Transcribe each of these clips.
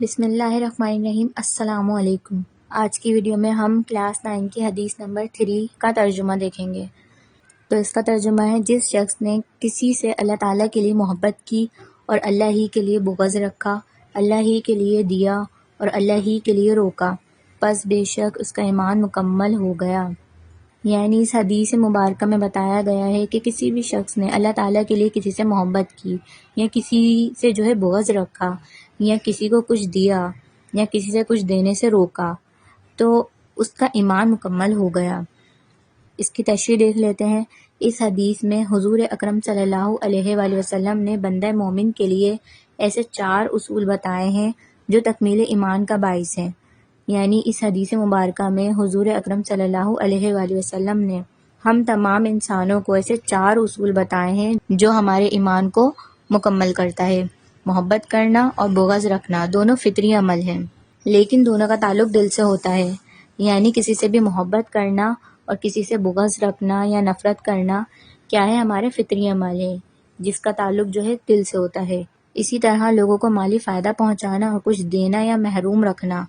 بسم اللہ الرحمن الرحیم۔ السلام علیکم۔ آج کی ویڈیو میں ہم کلاس 9 کی حدیث نمبر 3 کا ترجمہ دیکھیں گے۔ تو اس کا ترجمہ ہے، جس شخص نے کسی سے اللہ تعالیٰ کے لیے محبت کی اور اللہ ہی کے لیے بغض رکھا، اللہ ہی کے لیے دیا اور اللہ ہی کے لیے روکا، پس بے شک اس کا ایمان مکمل ہو گیا۔ یعنی اس حدیث مبارکہ میں بتایا گیا ہے کہ کسی بھی شخص نے اللہ تعالیٰ کے لیے کسی سے محبت کی یا کسی سے بغض رکھا یا کسی کو کچھ دیا یا کسی سے کچھ دینے سے روکا تو اس کا ایمان مکمل ہو گیا۔ اس کی تشریح دیکھ لیتے ہیں۔ اس حدیث میں حضور اکرم صلی اللہ علیہ وآلہ وسلم نے بندہ مومن کے لیے ایسے 4 اصول بتائے ہیں جو تکمیل ایمان کا باعث ہیں۔ یعنی اس حدیث مبارکہ میں حضور اکرم صلی اللہ علیہ وآلہ وسلم نے ہم تمام انسانوں کو ایسے 4 اصول بتائے ہیں جو ہمارے ایمان کو مکمل کرتا ہے۔ محبت کرنا اور بغض رکھنا دونوں فطری عمل ہیں، لیکن دونوں کا تعلق دل سے ہوتا ہے۔ یعنی کسی سے بھی محبت کرنا اور کسی سے بغض رکھنا یا نفرت کرنا کیا ہے، ہمارے فطری عمل ہے جس کا تعلق دل سے ہوتا ہے۔ اسی طرح لوگوں کو مالی فائدہ پہنچانا اور کچھ دینا یا محروم رکھنا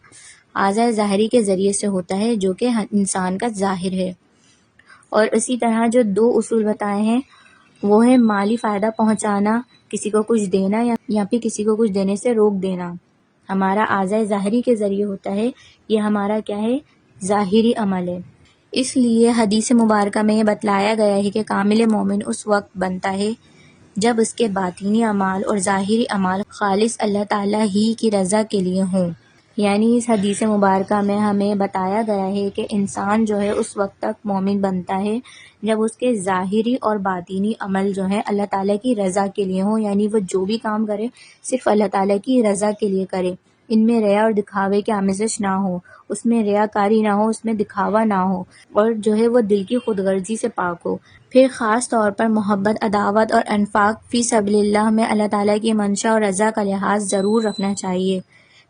اعضاء ظاہری کے ذریعے سے ہوتا ہے جو کہ انسان کا ظاہر ہے۔ اور اسی طرح جو 2 اصول بتائے ہیں وہ ہے مالی فائدہ پہنچانا، کسی کو کچھ دینا یا پھر کسی کو کچھ دینے سے روک دینا، ہمارا اعضاء ظاہری کے ذریعے ہوتا ہے، یہ ہمارا کیا ہے، ظاہری عمل ہے۔ اس لیے حدیث مبارکہ میں یہ بتلایا گیا ہے کہ کامل مومن اس وقت بنتا ہے جب اس کے باطنی اعمال اور ظاہری اعمال خالص اللہ تعالیٰ ہی کی رضا کے لیے ہوں۔ یعنی اس حدیث مبارکہ میں ہمیں بتایا گیا ہے کہ انسان اس وقت تک مومن بنتا ہے جب اس کے ظاہری اور باطنی عمل اللہ تعالیٰ کی رضا کے لیے ہوں، یعنی وہ جو بھی کام کرے صرف اللہ تعالیٰ کی رضا کے لیے کرے، ان میں ریا اور دکھاوے کی آمیزش نہ ہو، اس میں ریاکاری نہ ہو، اس میں دکھاوا نہ ہو، اور وہ دل کی خود غرضی سے پاک ہو۔ پھر خاص طور پر محبت، عداوت اور انفاق فی سبیل اللہ میں اللہ تعالیٰ کی منشا اور رضا کا لحاظ ضرور رکھنا چاہیے۔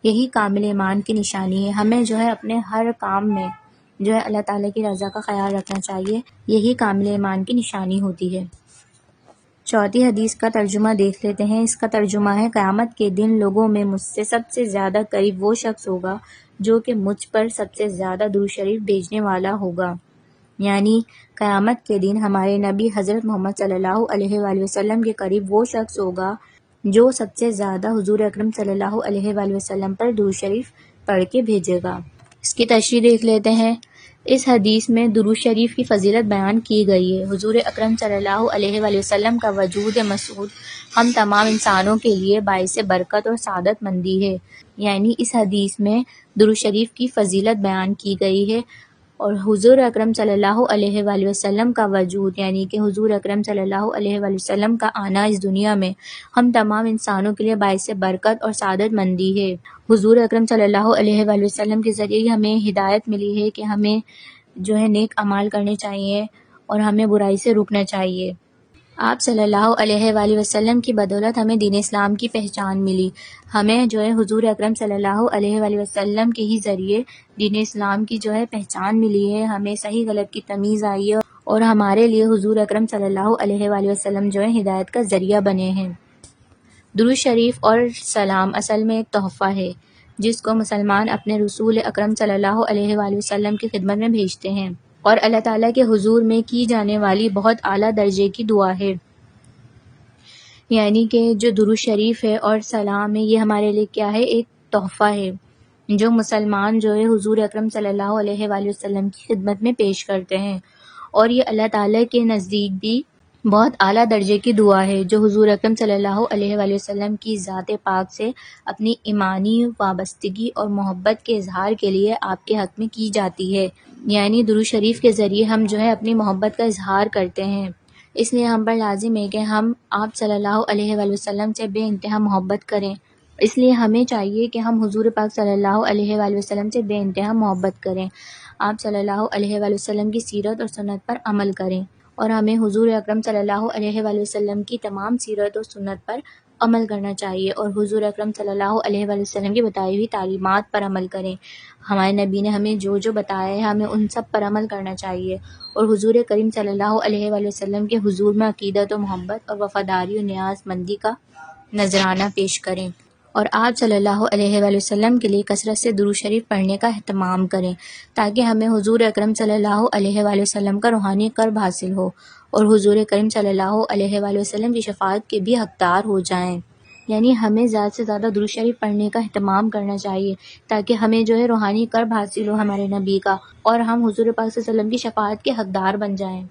یہی کامل ایمان کی نشانی ہے۔ ہمیں اپنے ہر کام میں اللہ تعالیٰ کی رضا کا خیال رکھنا چاہیے، یہی کامل ایمان کی نشانی ہوتی ہے۔ چوتھی حدیث کا ترجمہ دیکھ لیتے ہیں۔ اس کا ترجمہ ہے، قیامت کے دن لوگوں میں مجھ سے سب سے زیادہ قریب وہ شخص ہوگا جو کہ مجھ پر سب سے زیادہ درود شریف بھیجنے والا ہوگا۔ یعنی قیامت کے دن ہمارے نبی حضرت محمد صلی اللہ علیہ وآلہ وسلم کے قریب وہ شخص ہوگا جو سب سے زیادہ حضور اکرم صلی اللہ علیہ وآلہ وسلم پر درود شریف پڑھ کے بھیجے گا۔ اس کی تشریح دیکھ لیتے ہیں۔ اس حدیث میں درود شریف کی فضیلت بیان کی گئی ہے۔ حضور اکرم صلی اللہ علیہ وآلہ وسلم کا وجود مسعود ہم تمام انسانوں کے لیے باعث برکت اور سعادت مندی ہے۔ یعنی اس حدیث میں درود شریف کی فضیلت بیان کی گئی ہے، اور حضور اکرم صلی اللہ علیہ وآلہ وسلم کا وجود یعنی کہ حضور اکرم صلی اللہ علیہ وآلہ وسلم کا آنا اس دنیا میں ہم تمام انسانوں کے لیے باعث برکت اور سعادت مندی ہے۔ حضور اکرم صلی اللہ علیہ وآلہ وسلم کے ذریعے ہمیں ہدایت ملی ہے کہ ہمیں نیک اعمال کرنے چاہیے اور ہمیں برائی سے روکنا چاہیے۔ آپ صلی اللہ علیہ وآلہ وسلم کی بدولت ہمیں دین اسلام کی پہچان ملی۔ ہمیں حضور اکرم صلی اللہ علیہ وآلہ وسلم کے ہی ذریعے دین اسلام کی پہچان ملی ہے، ہمیں صحیح غلط کی تمیز آئی ہے، اور ہمارے لیے حضور اکرم صلی اللہ علیہ وآلہ وسلم ہدایت کا ذریعہ بنے ہیں۔ درود شریف اور سلام اصل میں ایک تحفہ ہے جس کو مسلمان اپنے رسول اکرم صلی اللہ علیہ وآلہ وسلم کی خدمت میں بھیجتے ہیں، اور اللہ تعالیٰ کے حضور میں کی جانے والی بہت اعلیٰ درجے کی دعا ہے۔ یعنی کہ جو درود شریف ہے اور سلام ہے، یہ ہمارے لیے کیا ہے، ایک تحفہ ہے جو مسلمان حضور اکرم صلی اللہ علیہ وآلہ وسلم کی خدمت میں پیش کرتے ہیں، اور یہ اللہ تعالیٰ کے نزدیک بھی بہت اعلیٰ درجے کی دعا ہے جو حضور اکرم صلی اللہ علیہ وآلہ وسلم کی ذات پاک سے اپنی ایمانی وابستگی اور محبت کے اظہار کے لیے آپ کے حق میں کی جاتی ہے۔ یعنی درود شریف کے ذریعے ہم اپنی محبت کا اظہار کرتے ہیں، اس لیے ہم پر لازم ہے کہ ہم آپ صلی اللہ علیہ وآلہ وسلم سے بے انتہا محبت کریں۔ اس لیے ہمیں چاہیے کہ ہم حضور پاک صلی اللہ علیہ وآلہ وسلم سے بے انتہا محبت کریں، آپ صلی اللہ علیہ وآلہ وسلم کی سیرت اور سنت پر عمل کریں، اور ہمیں حضور اکرم صلی اللہ علیہ وآلہ وسلم کی تمام سیرت اور سنت پر عمل کرنا چاہیے، اور حضور اکرم صلی اللہ علیہ وآلہ وسلم کی بتائی ہوئی تعلیمات پر عمل کریں۔ ہمارے نبی نے ہمیں جو بتایا ہے ہمیں ان سب پر عمل کرنا چاہیے، اور حضور کریم صلی اللہ علیہ وآلہ وسلم کے حضور میں عقیدت و محبت اور وفاداری و نیاز مندی کا نذرانہ پیش کریں۔ اور آپ صلی اللہ علیہ وآلہ وسلم کے لیے کثرت سے درود شریف پڑھنے کا اہتمام کریں تاکہ ہمیں حضور اکرم صلی اللہ علیہ وآلہ وسلم کا روحانی قرب حاصل ہو اور حضور کریم صلی اللہ علیہ وآلہ وسلم کی شفاعت کے بھی حقدار ہو جائیں۔ یعنی ہمیں زیادہ سے زیادہ درود شریف پڑھنے کا اہتمام کرنا چاہیے تاکہ ہمیں جو ہے روحانی قرب حاصل ہو ہمارے نبی کا، اور ہم حضور پاک صلی اللہ علیہ وسلم کی شفاعت کے حقدار بن جائیں۔